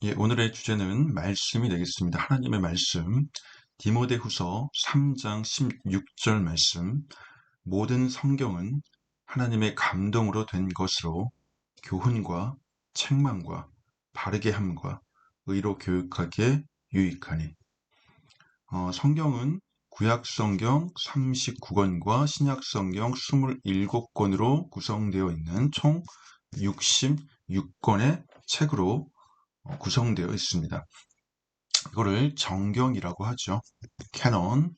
예, 오늘의 주제는 말씀이 되겠습니다. 하나님의 말씀, 디모데후서 3장 16절 말씀. 모든 성경은 하나님의 감동으로 된 것으로 교훈과 책망과 바르게 함과 의로 교육하기에 유익하니. 성경은 구약성경 39권과 신약성경 27권으로 구성되어 있는 총 66권의 책으로 구성되어 있습니다. 이거를 정경이라고 하죠. 캐논.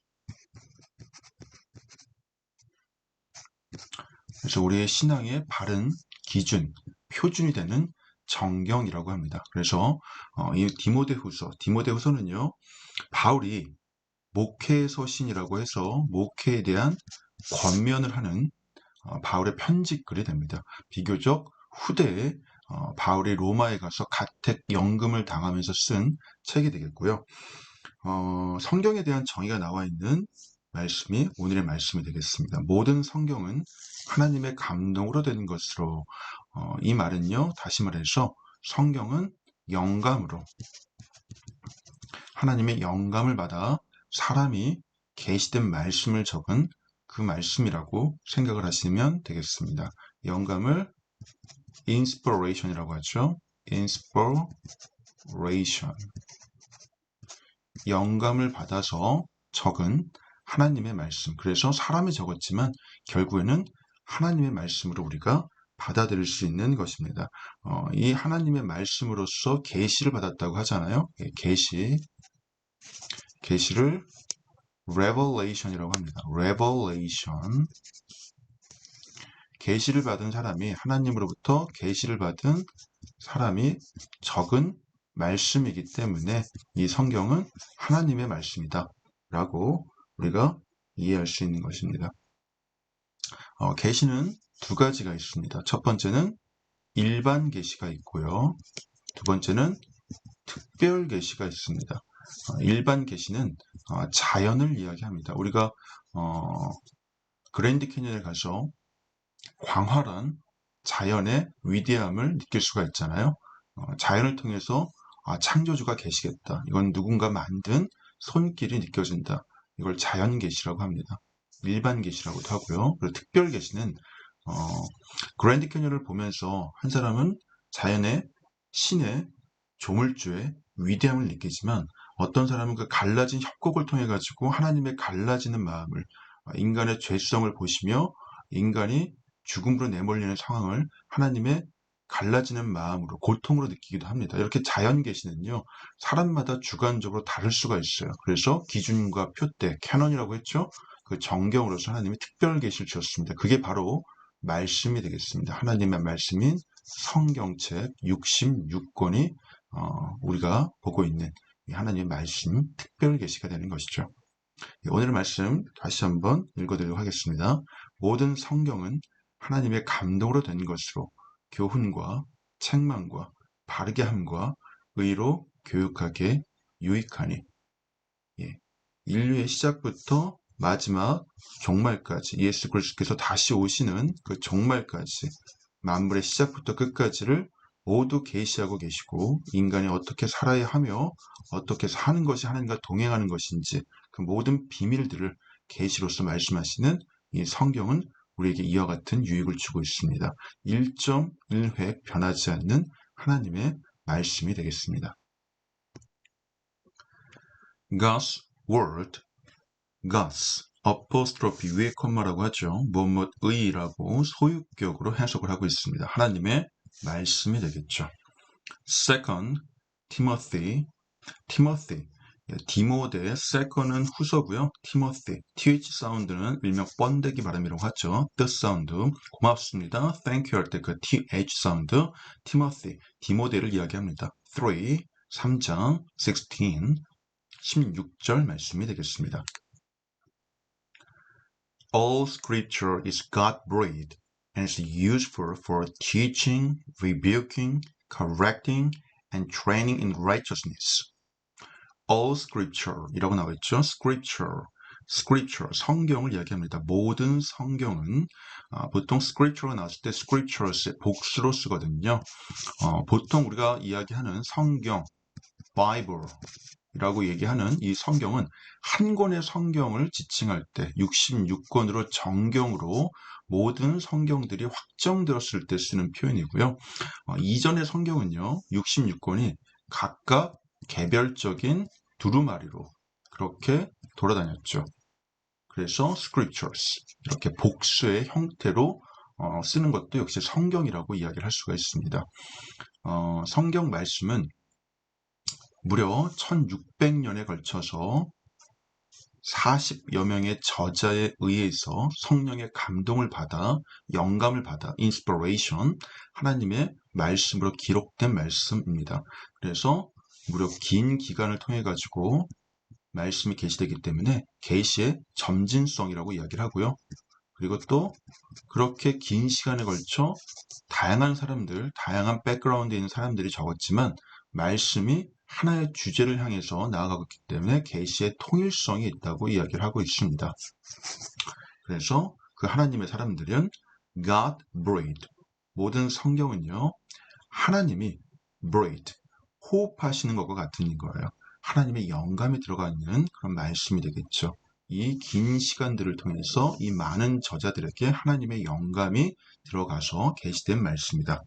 그래서 우리의 신앙의 바른 기준, 표준이 되는 정경이라고 합니다. 그래서 이 디모데후서는요, 바울이 목회의 서신이라고 해서 목회에 대한 권면을 하는 바울의 편지글이 됩니다. 비교적 후대에 바울이 로마에 가서 가택 연금을 당하면서 쓴 책이 되겠고요. 성경에 대한 정의가 나와 있는 말씀이 오늘의 말씀이 되겠습니다. 모든 성경은 하나님의 감동으로 된 것으로, 이 말은요, 다시 말해서 성경은 영감으로, 하나님의 영감을 받아 사람이 계시된 말씀을 적은 그 말씀이라고 생각을 하시면 되겠습니다. 영감을 inspiration이라고 하죠. inspiration. 영감을 받아서 적은 하나님의 말씀. 그래서 사람이 적었지만 결국에는 하나님의 말씀으로 우리가 받아들일 수 있는 것입니다. 이 하나님의 말씀으로서 계시를 받았다고 하잖아요. 계시를 revelation이라고 합니다. revelation. 계시를 받은 사람이, 하나님으로부터 계시를 받은 사람이 적은 말씀이기 때문에 이 성경은 하나님의 말씀이다 라고 우리가 이해할 수 있는 것입니다. 계시는 두 가지가 있습니다. 첫 번째는 일반 계시가 있고요. 두 번째는 특별 계시가 있습니다. 일반 계시는 자연을 이야기합니다. 우리가 그랜드 캐니언에 가서 광활한 자연의 위대함을 느낄 수가 있잖아요. 자연을 통해서 창조주가 계시겠다. 이건 누군가 만든 손길이 느껴진다. 이걸 자연 계시라고 합니다. 일반 계시라고도 하고요. 그리고 특별 계시는 그랜드 캐니언을 보면서 한 사람은 자연의 신의 조물주의 위대함을 느끼지만 어떤 사람은 그 갈라진 협곡을 통해 가지고 하나님의 갈라지는 마음을, 인간의 죄성을 보시며 인간이 죽음으로 내몰리는 상황을 하나님의 갈라지는 마음으로, 고통으로 느끼기도 합니다. 이렇게 자연 계시는요, 사람마다 주관적으로 다를 수가 있어요. 그래서 기준과 표대, 캐논이라고 했죠. 그 정경으로서 하나님이 특별 계시를 주셨습니다. 그게 바로 말씀이 되겠습니다. 하나님의 말씀인 성경책 66권이 우리가 보고 있는 이 하나님의 말씀, 특별 계시가 되는 것이죠. 오늘의 말씀 다시 한번 읽어드리도록 하겠습니다. 모든 성경은 하나님의 감동으로 된 것으로 교훈과 책망과 바르게 함과 의로 교육하기에 유익하니. 예, 인류의 시작부터 마지막 종말까지, 예수 그리스도께서 다시 오시는 그 종말까지, 만물의 시작부터 끝까지를 모두 계시하고 계시고, 인간이 어떻게 살아야 하며 어떻게 사는 것이 하나님과 동행하는 것인지 그 모든 비밀들을 계시로서 말씀하시는 이 성경은 우리에게 이와 같은 유익을 주고 있습니다. 1.1획 변하지 않는 하나님의 말씀이 되겠습니다. God's word, God's apostrophe 위에 콤마라고 하죠. 뭐뭐의라고 소유격으로 해석을 하고 있습니다. 하나님의 말씀이 되겠죠. Second Timothy, 디모데, second은 후서고요. Timothy, th 사운드는 일명 번데기 발음이라고 하죠. the 사운드, 고맙습니다. thank you 할 때 그 th 사운드, Timothy, 디모데를 이야기합니다. 3장 16절 말씀이 되겠습니다. All scripture is God-breathed and is useful for teaching, rebuking, correcting, and training in righteousness. All scripture 이라고 나와 있죠. Scripture. scripture, 성경을 이야기합니다. 모든 성경은 보통 scripture가 나왔을 때 scriptures의 복수로 쓰거든요. 보통 우리가 이야기하는 성경, Bible 이라고 얘기하는 이 성경은 한 권의 성경을 지칭할 때 66권으로 정경으로 모든 성경들이 확정되었을 때 쓰는 표현이고요. 이전의 성경은요, 66권이 각각 개별적인 두루마리로 그렇게 돌아다녔죠. 그래서 scriptures, 이렇게 복수의 형태로 쓰는 것도 역시 성경이라고 이야기를 할 수가 있습니다. 성경 말씀은 무려 1600년에 걸쳐서 40여 명의 저자에 의해서 성령의 감동을 받아, 영감을 받아, inspiration, 하나님의 말씀으로 기록된 말씀입니다. 그래서 무려 긴 기간을 통해 가지고 말씀이 계시되기 때문에 계시의 점진성이라고 이야기를 하고요. 그리고 또 그렇게 긴 시간에 걸쳐 다양한 사람들, 다양한 백그라운드에 있는 사람들이 적었지만 말씀이 하나의 주제를 향해서 나아가고 있기 때문에 계시의 통일성이 있다고 이야기를 하고 있습니다. 그래서 그 하나님의 사람들은 God breathed. 모든 성경은요, 하나님이 breathed, 호흡하시는 것과 같은 거예요. 하나님의 영감이 들어가 있는 그런 말씀이 되겠죠. 이 긴 시간들을 통해서 이 많은 저자들에게 하나님의 영감이 들어가서 계시된 말씀이다.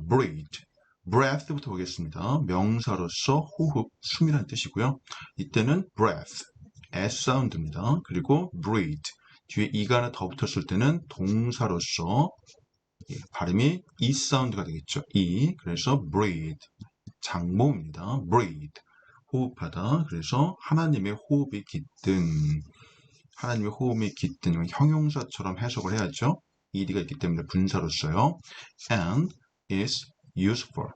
breathed. breath부터 보겠습니다. 명사로서 호흡, 숨이라는 뜻이고요. 이때는 breath, S 사운드입니다. 그리고 breathe, 뒤에 이가 하나 더 붙었을 때는 동사로서 발음이 E 사운드가 되겠죠. E, 그래서 breathe, 장모입니다. breathe, 호흡하다. 그래서 하나님의 호흡이 깃든, 하나님의 호흡이 깃든 형용사처럼 해석을 해야죠. ed가 있기 때문에 분사로 써요. and is useful.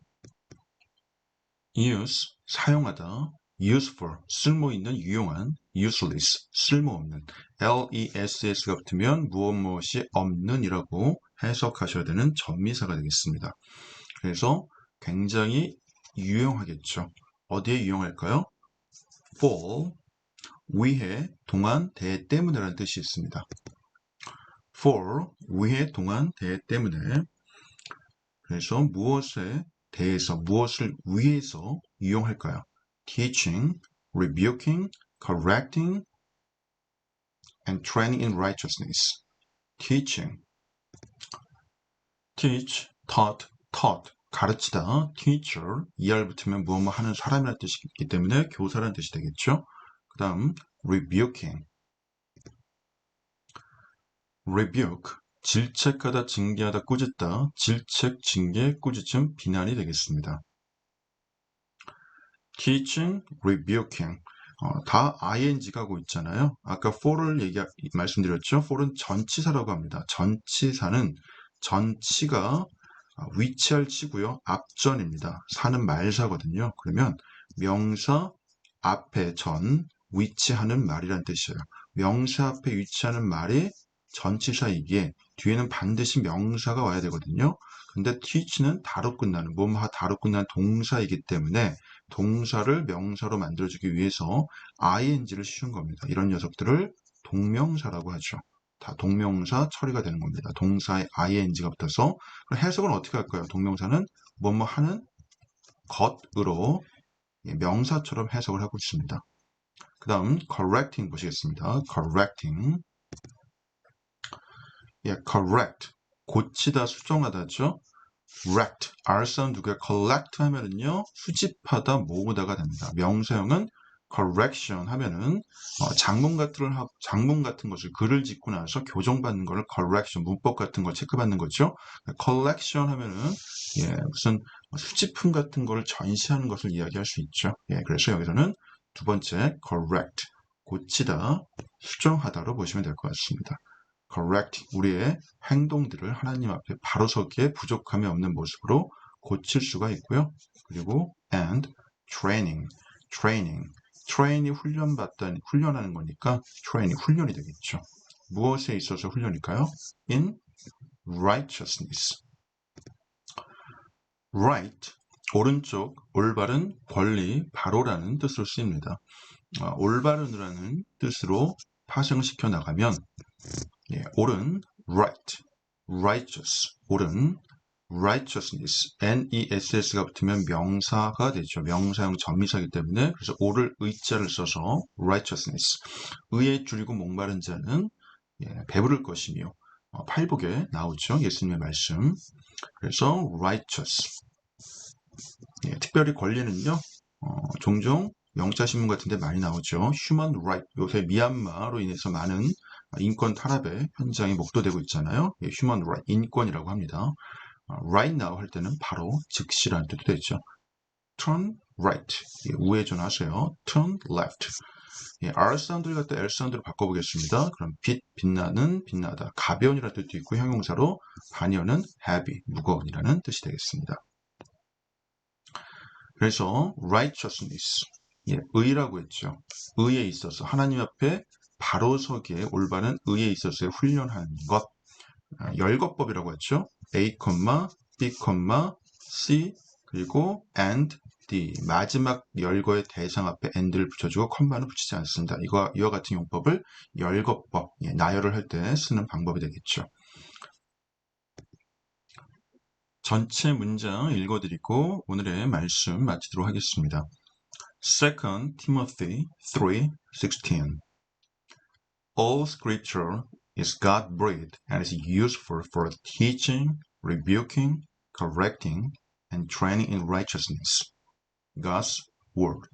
use, 사용하다. useful, 쓸모있는, 유용한. useless, 쓸모없는. less가 붙으면 무엇이 없는 이라고 해석하셔야 되는 전미사가 되겠습니다. 그래서 굉장히 유용하겠죠. 어디에 유용할까요? for, 위해, 동안, 대 때문에 라는 뜻이 있습니다. for, 위해, 동안, 대 때문에. 그래서 무엇에 대해서, 무엇을 위해서 유용할까요? teaching, rebuking, correcting, and training in righteousness. teaching, teach, taught, 가르치다, teacher, er 붙으면 무엇 하는 사람이라는 뜻이 있기 때문에 교사라는 뜻이 되겠죠. 그 다음 rebuking, rebuke, 질책하다, 징계하다, 꾸짖다, 질책, 징계, 꾸짖음, 비난이 되겠습니다. teaching, rebuking, 다 ing가 하고 있잖아요. 아까 for를 말씀드렸죠. for은 전치사라고 합니다. 전치사는 전치가 위치할 치고요. 앞전입니다. 사는 말사거든요. 그러면 명사 앞에 전, 위치하는 말이란 뜻이에요. 명사 앞에 위치하는 말이 전치사이기에 뒤에는 반드시 명사가 와야 되거든요. 근데 teach는 다로 끝나는, 다로 끝나는 동사이기 때문에 동사를 명사로 만들어주기 위해서 ing를 씌운 겁니다. 이런 녀석들을 동명사라고 하죠. 다 동명사 처리가 되는 겁니다. 동사에 ing가 붙어서. 해석은 어떻게 할까요? 동명사는 뭐뭐 하는 것으로 명사처럼 해석을 하고 있습니다. 그 다음 correcting 보시겠습니다. correcting. correct. 고치다, 수정하다죠. rect. R 사운드 두개 collect 하면은요, 수집하다, 모으다가 됩니다. 명사형은 correction 하면은 장문 같은 것을 글을 짓고 나서 교정받는 것을 correction, 문법 같은 걸 체크받는 거죠. collection 하면은 무슨 수집품 같은 걸 전시하는 것을 이야기할 수 있죠. 그래서 여기서는 두 번째 correct, 고치다, 수정하다로 보시면 될 것 같습니다. correct, 우리의 행동들을 하나님 앞에 바로 서기에 부족함이 없는 모습으로 고칠 수가 있고요. 그리고 and training, train이 훈련하는 거니까 train이 훈련이 되겠죠. 무엇에 있어서 훈련일까요? in righteousness. right, 오른쪽 올바른, 권리, 바로라는 뜻으로 쓰입니다. 올바른이라는 뜻으로 파생시켜 나가면 옳은 right, righteous, 옳은 righteousness, ness가 붙으면 명사가 되죠. 명사형 전미사이기 때문에 그래서 옳을 의자를 써서 righteousness, 의에 줄이고 목마른 자는 배부를 것이며 팔복에 나오죠. 예수님의 말씀. 그래서 righteous. 특별히 권리는요. 종종 영자신문 같은 데 많이 나오죠. human right. 요새 미얀마로 인해서 많은 인권 탄압의 현장이 목도되고 있잖아요. human right, 인권이라고 합니다. right now 할 때는 바로 즉시라는 뜻도 되죠. turn right, 우회전하세요. turn left. R 사운드를 갖다 L 사운드로 바꿔보겠습니다. 그럼 빛나는, 빛나다. 가벼운이라는 뜻도 있고 형용사로 반연은 heavy, 무거운이라는 뜻이 되겠습니다. 그래서 righteousness, 의라고 했죠. 의에 있어서 하나님 앞에 바로 서기에 올바른 의에 있어서의 훈련하는 것. 열거법이라고 했죠. A, B, C 그리고 and D. 마지막 열거의 대상 앞에 and를 붙여주고 컴마는 붙이지 않습니다. 이와 같은 용법을 열거법, 나열을 할 때 쓰는 방법이 되겠죠. 전체 문장 읽어드리고 오늘의 말씀 마치도록 하겠습니다. 2 Timothy 3:16 All scripture is God-breathed and is useful for teaching, rebuking, correcting, and training in righteousness. God's word.